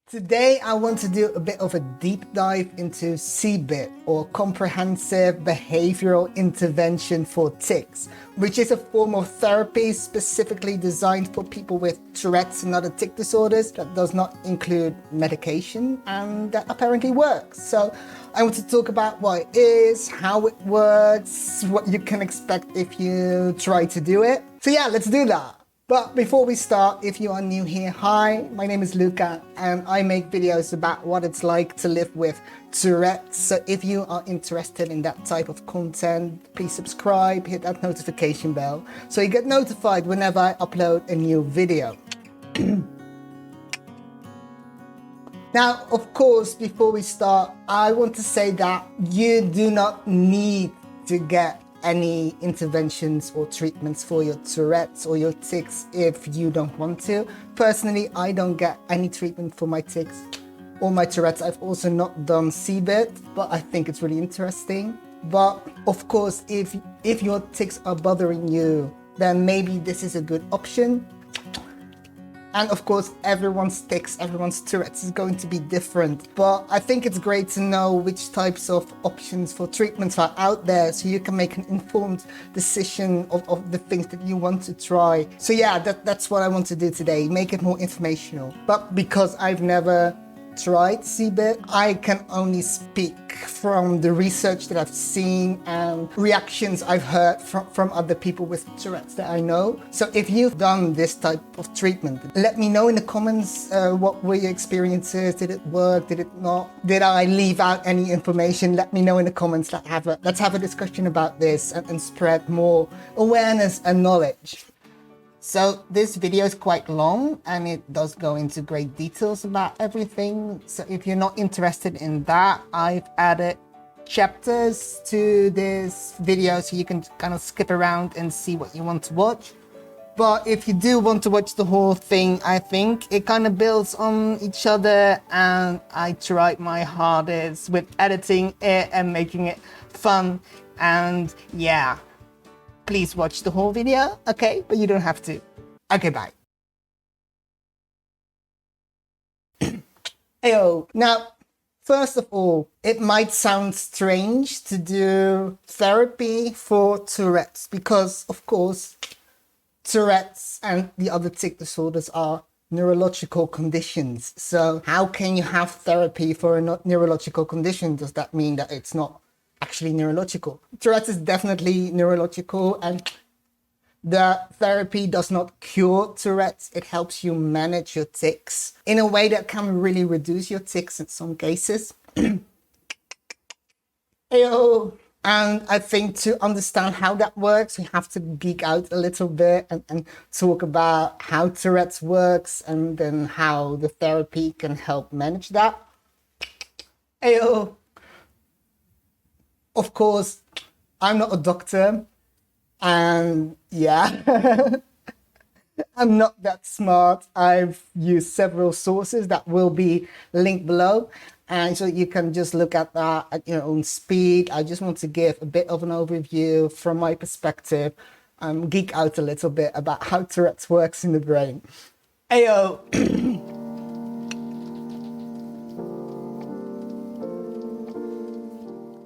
Today I want to do a bit of a deep dive into CBIT, or Comprehensive Behavioral Intervention for Tics, which is a form of therapy specifically designed for people with Tourettes and other tic disorders that does not include medication and that apparently works. So I want to talk about what it is, how it works, what you can expect if you try to do it. So yeah, let's do that. But before we start, if you are new here, hi, my name is Luca and I make videos about what it's like to live with Tourette's. So if you are interested in that type of content, please subscribe, hit that notification bell so you get notified whenever I upload a new video. Now, of course, before we start, I want to say that you do not need to get any interventions or treatments for your Tourette's or your tics if you don't want to. Personally, I don't get any treatment for my tics or my Tourette's. I've also not done CBIT, but I think it's really interesting. But of course, if your tics are bothering you, then maybe this is a good option. And of course, everyone's tics, everyone's Tourette's is going to be different. But I think it's great to know which types of options for treatments are out there so you can make an informed decision of the things that you want to try. So yeah, that's what I want to do today, make it more informational. But because I've never tried CBIT, I can only speak from the research that I've seen and reactions I've heard from other people with Tourette's that I know. So if you've done this type of treatment, let me know in the comments what were your experiences. Did it work? Did it not? Did I leave out any information? Let me know in the comments. Let's have a discussion about this and spread more awareness and knowledge. So this video is quite long and it does go into great details about everything. So if you're not interested in that, I've added chapters to this video so you can kind of skip around and see what you want to watch. But if you do want to watch the whole thing, I think it kind of builds on each other and I tried my hardest with editing it and making it fun. And yeah. Please watch the whole video, okay? But you don't have to. Okay, bye. Heyo. Now, first of all, it might sound strange to do therapy for Tourette's because, of course, Tourette's and the other tic disorders are neurological conditions. So how can you have therapy for a neurological condition? Does that mean that it's not actually neurological? Tourette's is definitely neurological and the therapy does not cure Tourette's. It helps you manage your tics in a way that can really reduce your tics in some cases. Heyo. And I think to understand how that works, we have to geek out a little bit and talk about how Tourette's works and then how the therapy can help manage that. Heyo. Of course, I'm not a doctor and yeah, I'm not that smart. I've used several sources that will be linked below. And so you can just look at that at your own speed. I just want to give a bit of an overview from my perspective, geek out a little bit about how Tourette's works in the brain. Heyo.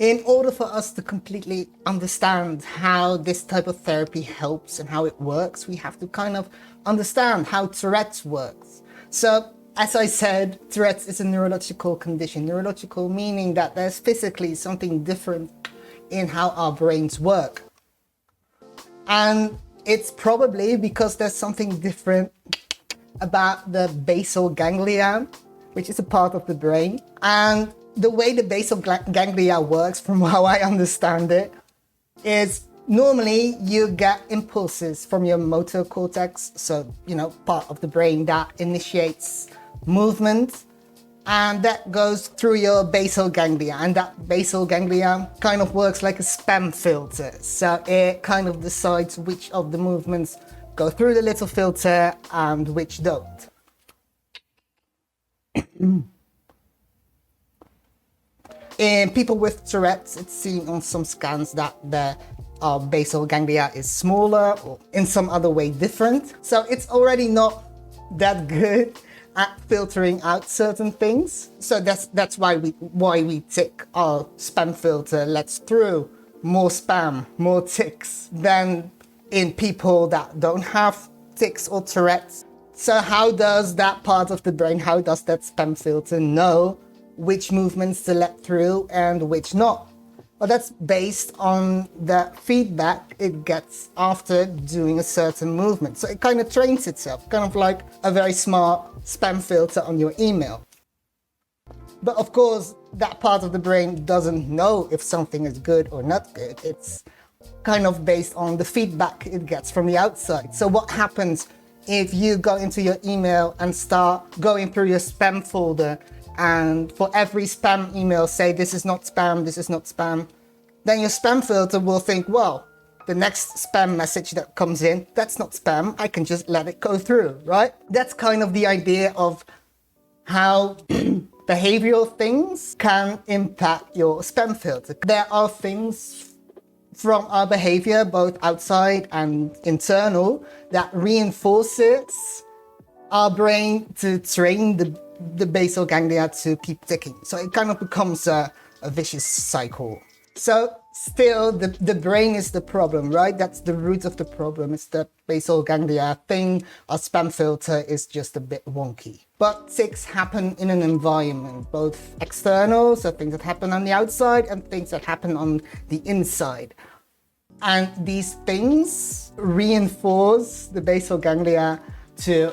In order for us to completely understand how this type of therapy helps and how it works, we have to kind of understand how Tourette's works. So, as I said, Tourette's is a neurological condition. Neurological meaning that there's physically something different in how our brains work. And it's probably because there's something different about the basal ganglia, which is a part of the brain. And the way the basal ganglia works, from how I understand it, is normally you get impulses from your motor cortex, so, part of the brain that initiates movement, and that goes through your basal ganglia, and that basal ganglia kind of works like a spam filter. So it kind of decides which of the movements go through the little filter and which don't. In people with Tourette's, it's seen on some scans that the basal ganglia is smaller or in some other way different. So it's already not that good at filtering out certain things. So that's why we tick our spam filter lets through more spam, more tics than in people that don't have tics or Tourette's. So how does that part of the brain, how does that spam filter know which movements to let through and which not? Well, that's based on the feedback it gets after doing a certain movement. So it kind of trains itself, kind of like a very smart spam filter on your email. But of course, that part of the brain doesn't know if something is good or not good. It's kind of based on the feedback it gets from the outside. So what happens if you go into your email and start going through your spam folder, and for every spam email say this is not spam, this is not spam, then your spam filter will think, well, the next spam message that comes in, that's not spam, I can just let it go through, right? That's kind of the idea of how behavioral things can impact your spam filter. There are things from our behavior, both outside and internal, that reinforces our brain to train the basal ganglia to keep ticking. So it kind of becomes a vicious cycle. So still, the brain is the problem, right? That's the root of the problem. It's the basal ganglia thing. Our spam filter is just a bit wonky. But tics happen in an environment, both external, so things that happen on the outside, and things that happen on the inside. And these things reinforce the basal ganglia to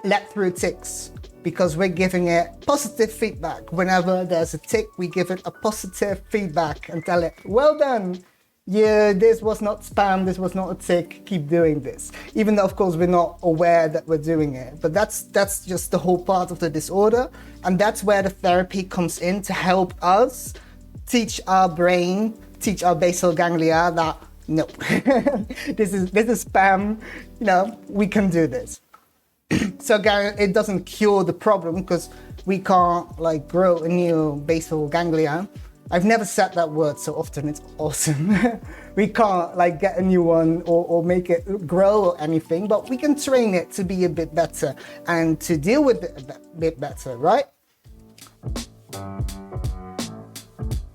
let through tics, because we're giving it positive feedback. Whenever there's a tic, we give it a positive feedback and tell it, well done. Yeah, this was not spam, this was not a tic, keep doing this. Even though, of course, we're not aware that we're doing it. But that's just the whole part of the disorder. And that's where the therapy comes in to help us teach our brain, teach our basal ganglia that, no, this is spam, we can do this. So again, it doesn't cure the problem because we can't grow a new basal ganglia. I've never said that word so often, it's awesome. We can't get a new one or make it grow or anything, but we can train it to be a bit better and to deal with it a bit better, right?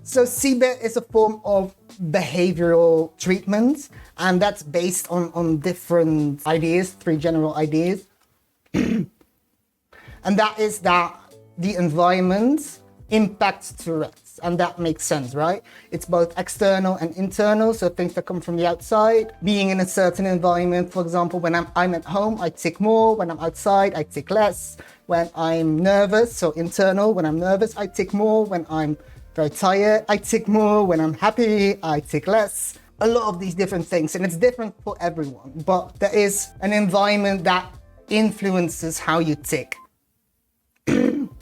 So CBIT is a form of behavioral treatment, and that's based on different ideas, 3 general ideas. And that is that the environment impacts Tourette's, and that makes sense, right? It's both external and internal, so things that come from the outside. Being in a certain environment, for example, when I'm at home, I tic more. When I'm outside, I tic less. When I'm nervous, so internal, when I'm nervous, I tic more. When I'm very tired, I tic more. When I'm happy, I tic less. A lot of these different things, and it's different for everyone, but there is an environment that influences how you tic.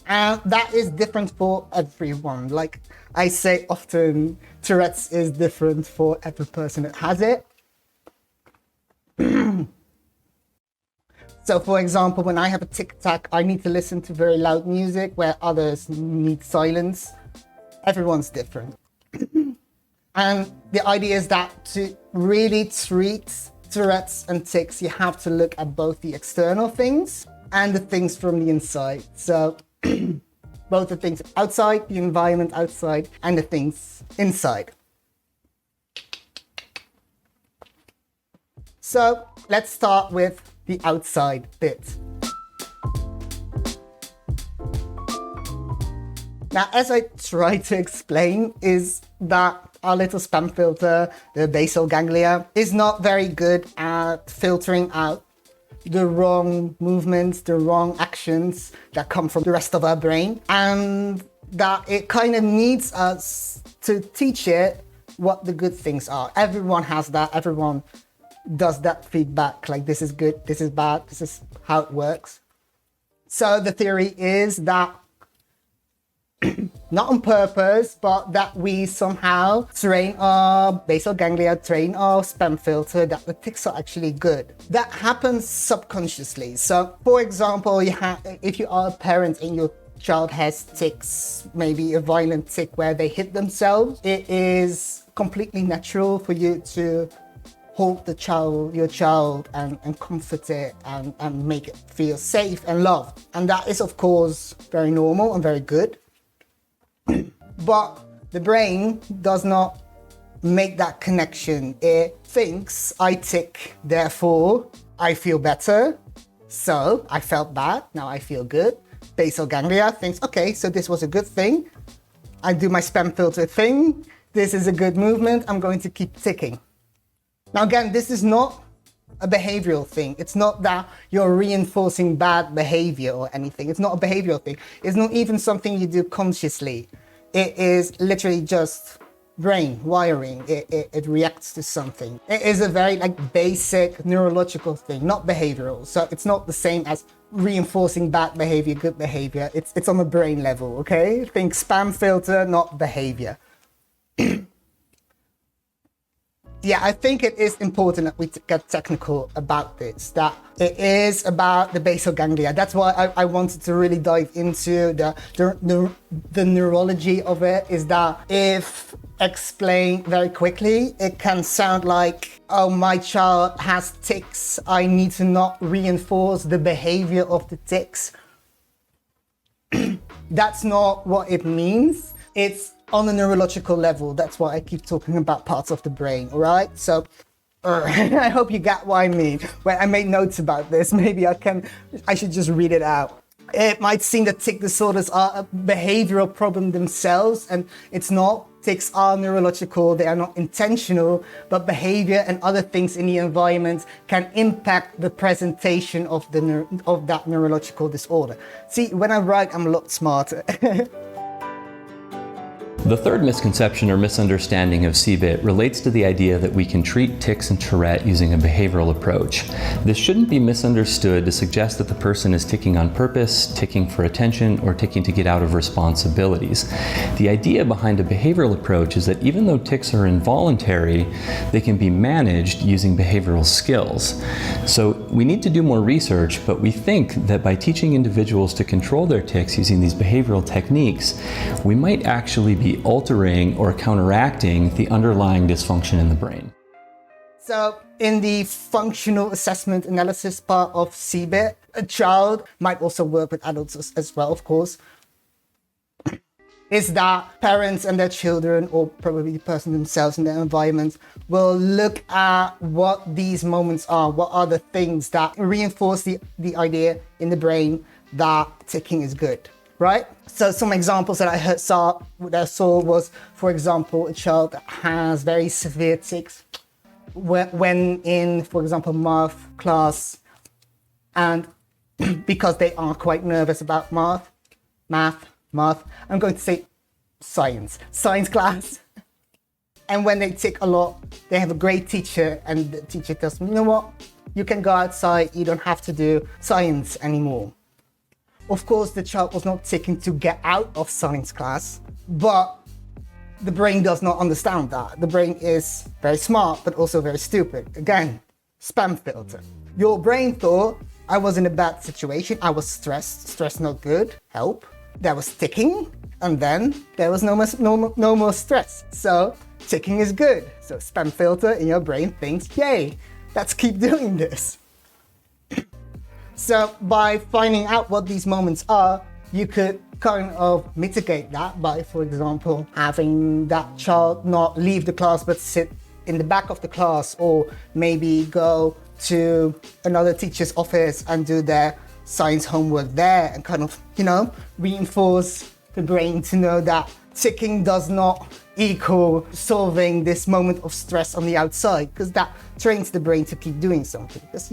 And that is different for everyone. Like I say often, Tourette's is different for every person that has it. So for example, when I have a tic-tac, I need to listen to very loud music where others need silence. Everyone's different. And the idea is that to really treat Tourette's and tics, you have to look at both the external things and the things from the inside. So both the things outside, the environment outside, and the things inside. So let's start with the outside bit. Now, as I try to explain, is that our little spam filter, the basal ganglia, is not very good at filtering out the wrong movements, the wrong actions that come from the rest of our brain, and that it kind of needs us to teach it what the good things are. Everyone has that. Everyone does that feedback, like this is good, this is bad, this is how it works. So the theory is that not on purpose, but that we somehow train our basal ganglia, train our spam filter, that the tics are actually good. That happens subconsciously. So for example, if you are a parent and your child has tics, maybe a violent tic where they hit themselves, it is completely natural for you to hold your child and comfort it and make it feel safe and loved. And that is, of course, very normal and very good. But the brain does not make that connection. It thinks I tic, therefore I feel better. So I felt bad, now I feel good. Basal ganglia thinks, okay, so this was a good thing. I do my spam filter thing. This is a good movement. I'm going to keep ticking. Now again, this is not a behavioral thing. It's not that you're reinforcing bad behavior or anything. It's not a behavioral thing. It's not even something you do consciously. It is literally just brain wiring. It reacts to something. It is a very basic neurological thing, not behavioral. So it's not the same as reinforcing bad behavior, good behavior. It's on the brain level, okay? Think spam filter, not behavior. Yeah, I think it is important that we get technical about this, that it is about the basal ganglia. That's why I wanted to really dive into the neurology of it, is that if explained very quickly, it can sound like, oh, my child has tics. I need to not reinforce the behavior of the tics. That's not what it means. It's on the neurological level. That's why I keep talking about parts of the brain, all right? So I hope you get what I mean. When I made notes about this, maybe I should just read it out. It might seem that tic disorders are a behavioral problem themselves, and it's not. Tics are neurological, they are not intentional, but behavior and other things in the environment can impact the presentation of that neurological disorder. See, when I write, I'm a lot smarter. The third misconception or misunderstanding of CBIT relates to the idea that we can treat tics and Tourette using a behavioral approach. This shouldn't be misunderstood to suggest that the person is ticking on purpose, ticking for attention, or ticking to get out of responsibilities. The idea behind a behavioral approach is that even though tics are involuntary, they can be managed using behavioral skills. So we need to do more research, but we think that by teaching individuals to control their tics using these behavioral techniques, we might actually be altering or counteracting the underlying dysfunction in the brain. So in the functional assessment analysis part of CBIT, a child might also work with adults as well, of course, is that parents and their children, or probably the person themselves in their environment, will look at what these moments are. What are the things that reinforce the idea in the brain that ticking is good, right? So some examples that I saw was, for example, a child that has very severe tics when in, for example, math class, and because they are quite nervous about math, I'm going to say science class. And when they tic a lot, they have a great teacher, and the teacher tells them, you know what, you can go outside, you don't have to do science anymore. Of course, the child was not ticking to get out of science class, but the brain does not understand that. The brain is very smart, but also very stupid. Again, spam filter. Your brain thought, I was in a bad situation, I was stress not good, help. There was ticking, and then there was no more stress. So ticking is good. So spam filter in your brain thinks, yay, let's keep doing this. So by finding out what these moments are, you could kind of mitigate that by, for example, having that child not leave the class but sit in the back of the class, or maybe go to another teacher's office and do their science homework there, and kind of, reinforce the brain to know that ticking does not equal solving this moment of stress on the outside, because that trains the brain to keep doing something, because,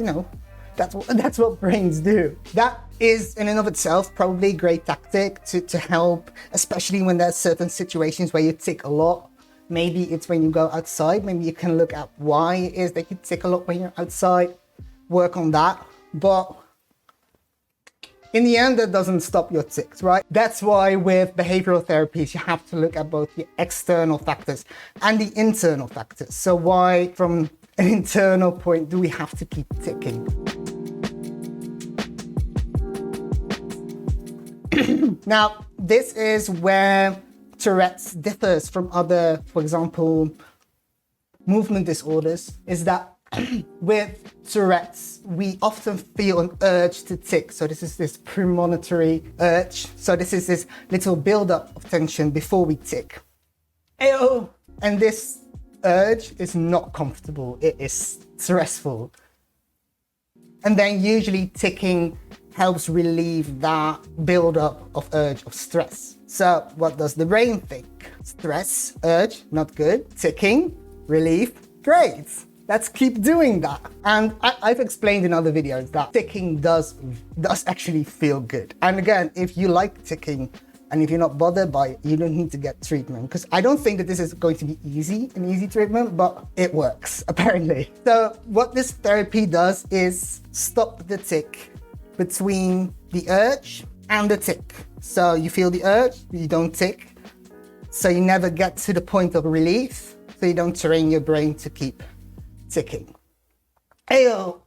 that's what brains do. That is in and of itself probably a great tactic to help, especially when there's certain situations where you tic a lot. Maybe it's when you go outside, maybe you can look at why it is that you tic a lot when you're outside, work on that. But in the end, that doesn't stop your tics, right? That's why with behavioral therapies, you have to look at both the external factors and the internal factors. So why, from an internal point, do we have to keep ticking? Now, this is where Tourette's differs from other, for example, movement disorders is that with Tourette's, we often feel an urge to tick. So this is this premonitory urge. So this is this little buildup of tension before we tick. Ayo! And this urge is not comfortable. It is stressful. And then usually ticking helps relieve that buildup of urge of stress. So what does the brain think? Stress, urge, not good. Ticking, relief, great. Let's keep doing that. And I've explained in other videos that ticking does actually feel good. And again, if you like ticking and if you're not bothered by it, you don't need to get treatment, because I don't think that this is going to be an easy treatment, but it works apparently. So what this therapy does is stop the tick between the urge and the tick. So you feel the urge, you don't tick. So you never get to the point of relief. So you don't train your brain to keep ticking. Ayo!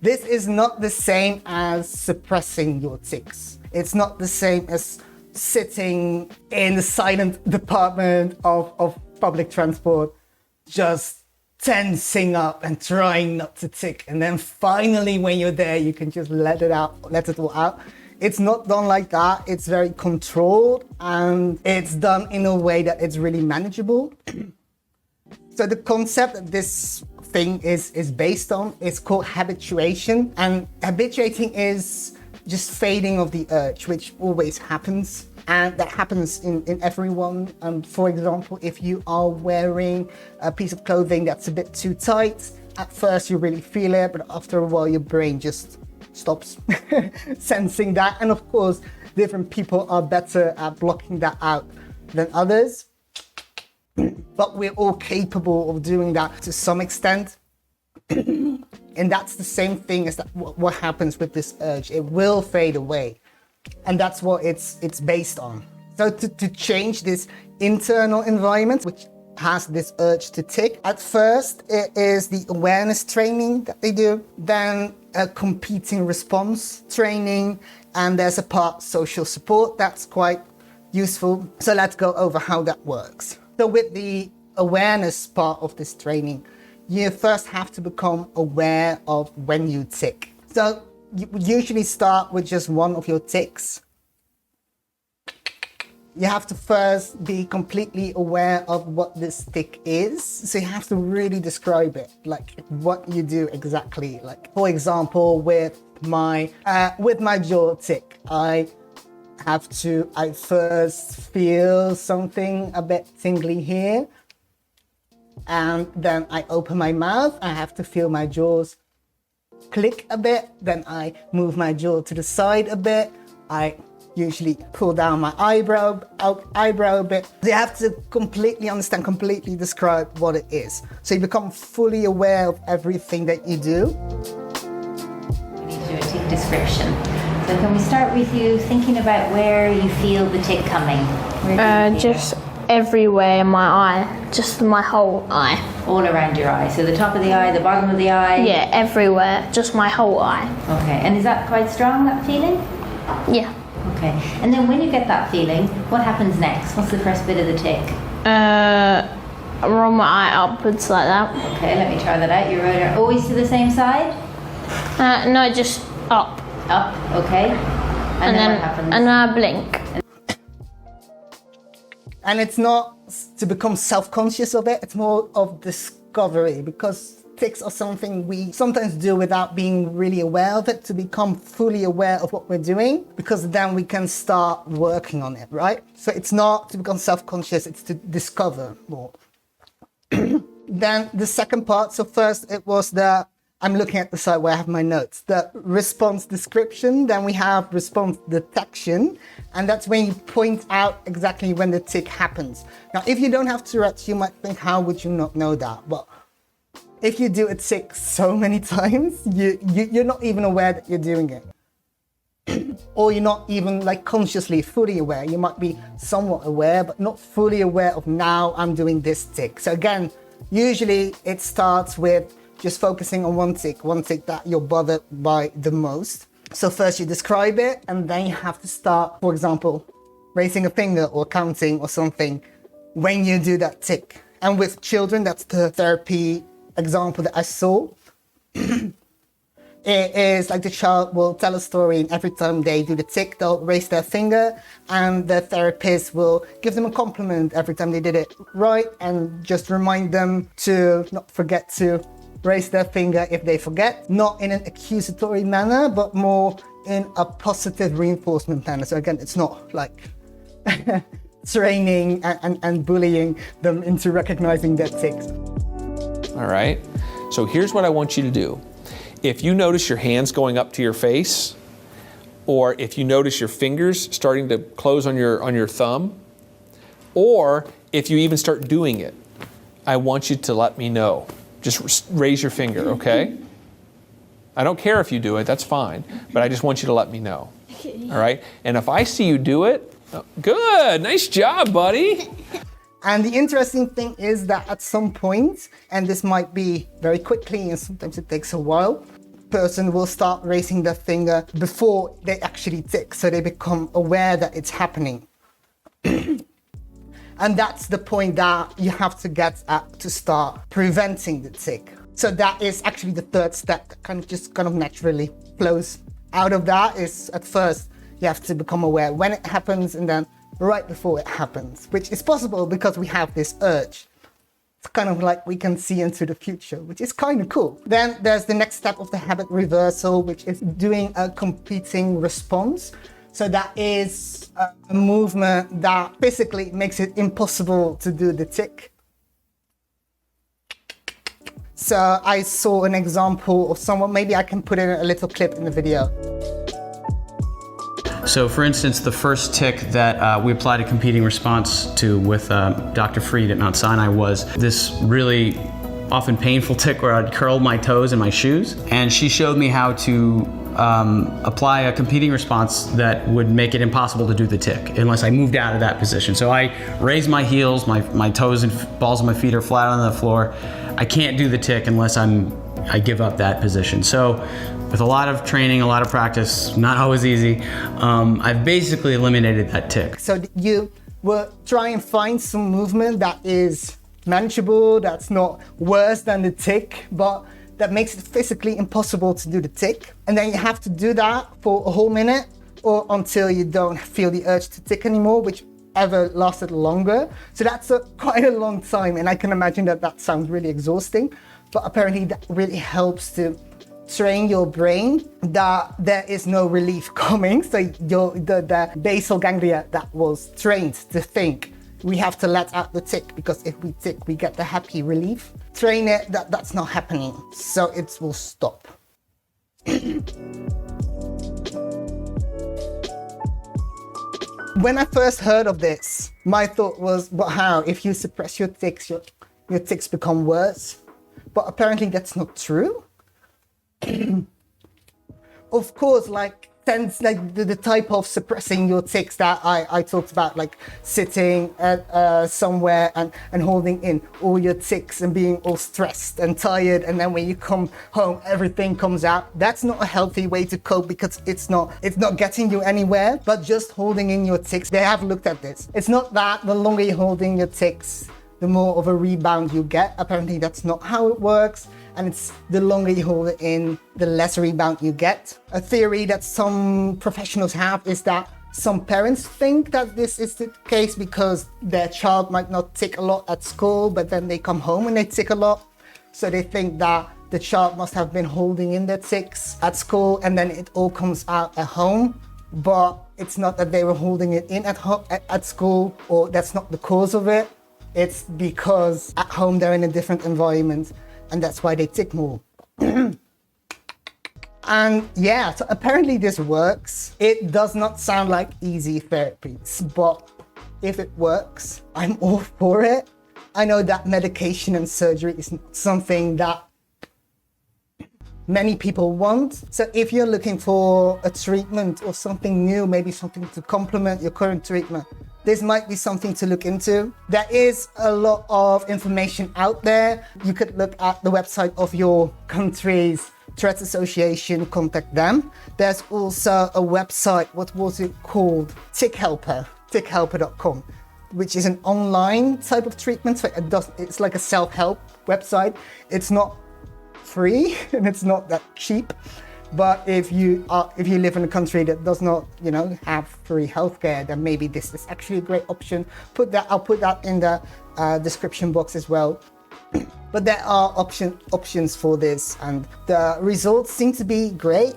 This is not the same as suppressing your tics. It's not the same as sitting in the silent department of public transport, just tensing up and trying not to tick. And then finally, when you're there, you can just let it all out. It's not done like that. It's very controlled and it's done in a way that it's really manageable. So the concept that this thing is based on is called habituation. And habituating is just fading of the urge, which always happens. And that happens in everyone. For example, if you are wearing a piece of clothing that's a bit too tight, at first you really feel it, but after a while your brain just stops sensing that. And of course, different people are better at blocking that out than others. But we're all capable of doing that to some extent. And that's the same thing as what happens with this urge. It will fade away. And that's what it's based on. So to change this internal environment, which has this urge to tick, at first it is the awareness training that they do, then a competing response training, and there's a part social support that's quite useful. So let's go over how that works. So with the awareness part of this training, you first have to become aware of when you tick. So you usually start with just one of your tics. You have to first be completely aware of what this tic is. So you have to really describe it, like what you do exactly. Like, for example, with my jaw tic, I first feel something a bit tingly here. And then I open my mouth. I have to feel my jaws click a bit. Then I move my jaw to the side a bit. I usually pull down my eyebrow a bit. You have to completely understand, completely describe what it is. So you become fully aware of everything that you do. We need to do a tic description. So can we start with you thinking about where you feel the tic coming? Just everywhere in my eye, just my whole eye. All around your eye. So the top of the eye, the bottom of the eye? Yeah, everywhere, just my whole eye. Okay, and is that quite strong, that feeling? Yeah. Okay, and then when you get that feeling, what happens next? What's the first bit of the tic? I roll my eye upwards like that. Okay, let me try that out. You roll it always to the same side? No, just up. Up, okay. And then what happens? And then I blink. And it's not to become self-conscious of it, it's more of discovery, because tics are something we sometimes do without being really aware of it, to become fully aware of what we're doing, because then we can start working on it, right? So it's not to become self-conscious, it's to discover more. Then the second part, so first it was I'm looking at the side where I have my notes, the response description, then we have response detection, and that's when you point out exactly when the tic happens. Now, if you don't have Tourette's, you might think, how would you not know that? Well, if you do a tic so many times, you're not even aware that you're doing it. Or you're not even like consciously fully aware. You might be somewhat aware, but not fully aware of, now I'm doing this tic. So again, usually it starts with just focusing on one tic that you're bothered by the most. So first you describe it, and then you have to start, for example, raising a finger or counting or something when you do that tic. And with children, that's the therapy example that I saw. It is like the child will tell a story, and every time they do the tic, they'll raise their finger, and the therapist will give them a compliment every time they did it right, and just remind them to not forget to raise their finger if they forget, not in an accusatory manner, but more in a positive reinforcement manner. So again, it's not like training and bullying them into recognizing their tics. All right, so here's what I want you to do. If you notice your hands going up to your face, or if you notice your fingers starting to close on your thumb, or if you even start doing it, I want you to let me know. Just raise your finger, okay? I don't care if you do it, that's fine, but I just want you to let me know. All right? And if I see you do it, good, nice job, buddy. And the interesting thing is that at some point, and this might be very quickly and sometimes it takes a while, person will start raising their finger before they actually tic, so they become aware that it's happening. And that's the point that you have to get at to start preventing the tic. So that is actually the third step that kind of naturally flows out of that. Is at first you have to become aware when it happens, and then right before it happens, which is possible because we have this urge. It's kind of like we can see into the future, which is kind of cool. Then there's the next step of the habit reversal, which is doing a competing response. So that is a movement that physically makes it impossible to do the tic. So I saw an example of someone, maybe I can put in a little clip in the video. So for instance, the first tic that we applied a competing response to with Dr. Freed at Mount Sinai was this really often painful tic where I'd curl my toes in my shoes. And she showed me how to apply a competing response that would make it impossible to do the tic unless I moved out of that position. So I raise my heels, my toes and balls of my feet are flat on the floor. I can't do the tic unless I give up that position. So with a lot of training, a lot of practice, not always easy, I've basically eliminated that tic. So you will try and find some movement that is manageable, that's not worse than the tic, but that makes it physically impossible to do the tic. And then you have to do that for a whole minute or until you don't feel the urge to tic anymore, whichever lasted longer. So that's quite a long time, and I can imagine that sounds really exhausting, but apparently that really helps to train your brain that there is no relief coming. So the basal ganglia that was trained to think we have to let out the tic, because if we tic, we get the happy relief. Train it that's not happening, so it will stop. When I first heard of this, my thought was, but how? If you suppress your tics, your tics become worse. But apparently that's not true. Of course, the type of suppressing your tics that I talked about, like sitting somewhere and holding in all your tics and being all stressed and tired, and then when you come home everything comes out. That's not a healthy way to cope, because it's not getting you anywhere. But just holding in your tics, they have looked at this. It's not that the longer you're holding your tics, the more of a rebound you get. Apparently that's not how it works. And it's the longer you hold it in, the less rebound you get. A theory that some professionals have is that some parents think that this is the case because their child might not tic a lot at school, but then they come home and they tic a lot. So they think that the child must have been holding in their tics at school, and then it all comes out at home. But it's not that they were holding it in at school, or that's not the cause of it. It's because at home they're in a different environment, and that's why they tic more. And yeah, so apparently this works. It does not sound like easy therapies, but if it works, I'm all for it. I know that medication and surgery is not something that many people want. So if you're looking for a treatment or something new, maybe something to complement your current treatment, this might be something to look into. There is a lot of information out there. You could look at the website of your country's Tourette's Association, contact them. There's also a website, what was it called? Tic Helper, tichelper.com. which is an online type of treatment. So it's like a self-help website. It's not free and it's not that cheap. But if you live in a country that does not, have free healthcare, then maybe this is actually a great option. I'll put that in the description box as well. But there are options for this, and the results seem to be great.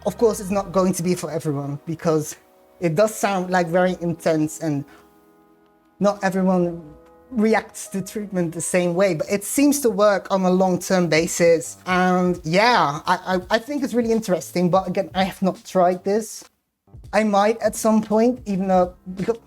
Of course, it's not going to be for everyone because it does sound like very intense, and not everyone reacts to treatment the same way, but it seems to work on a long-term basis. And yeah, I think it's really interesting, but again, I have not tried this. I might at some point, because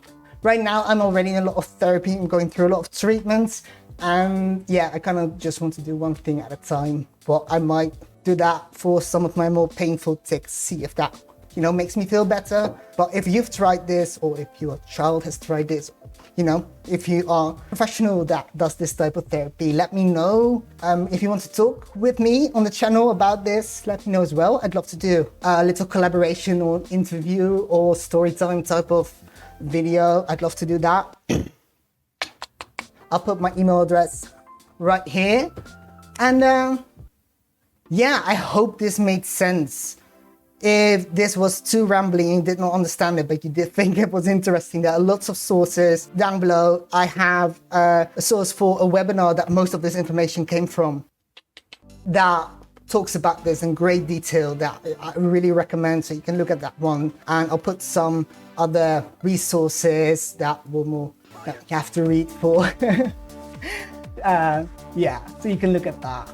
right now I'm already in a lot of therapy and going through a lot of treatments, and yeah, I kind of just want to do one thing at a time. But I might do that for some of my more painful tics, see if that makes me feel better. But if you've tried this, or if your child has tried this, if you are a professional that does this type of therapy, let me know. If you want to talk with me on the channel about this, let me know as well. I'd love to do a little collaboration or interview or story time type of video. I'd love to do that. I'll put my email address right here. And yeah, I hope this made sense. If this was too rambling and you did not understand it, but you did think it was interesting, there are lots of sources down below. I have a source for a webinar that most of this information came from that talks about this in great detail that I really recommend, so you can look at that one. And I'll put some other resources that you have to read for. Yeah, so you can look at that.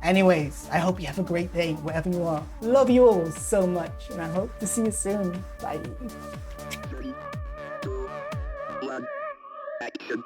Anyways, I hope you have a great day wherever you are. Love you all so much, and I hope to see you soon. Bye. 3, 2, 1, action.